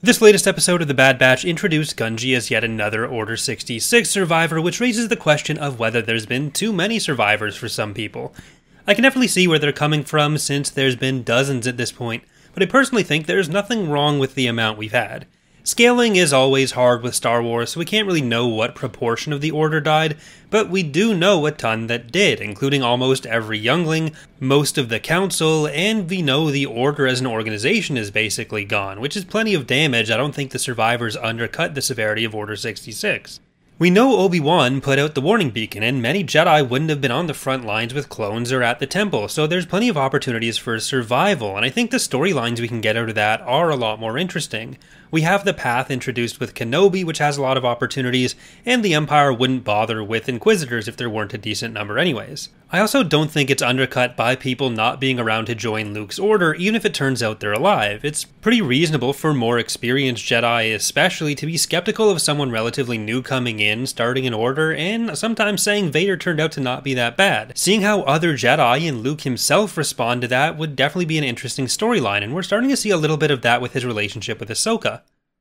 This latest episode of The Bad Batch introduced Gungi as yet another Order 66 survivor, which raises the question of whether there's been too many survivors for some people. I can definitely see where they're coming from since there's been dozens at this point, but I personally think there's nothing wrong with the amount we've had. Scaling is always hard with Star Wars, so we can't really know what proportion of the Order died, but we do know a ton that did, including almost every youngling, most of the Council, and we know the Order as an organization is basically gone, which is plenty of damage. I don't think the survivors undercut the severity of Order 66. We know Obi-Wan put out the warning beacon, and many Jedi wouldn't have been on the front lines with clones or at the temple, so there's plenty of opportunities for survival, and I think the storylines we can get out of that are a lot more interesting. We have the path introduced with Kenobi, which has a lot of opportunities, and the Empire wouldn't bother with Inquisitors if there weren't a decent number anyways. I also don't think it's undercut by people not being around to join Luke's order, even if it turns out they're alive. It's pretty reasonable for more experienced Jedi especially to be skeptical of someone relatively new coming in, starting an order, and sometimes saying Vader turned out to not be that bad. Seeing how other Jedi and Luke himself respond to that would definitely be an interesting storyline, and we're starting to see a little bit of that with his relationship with Ahsoka.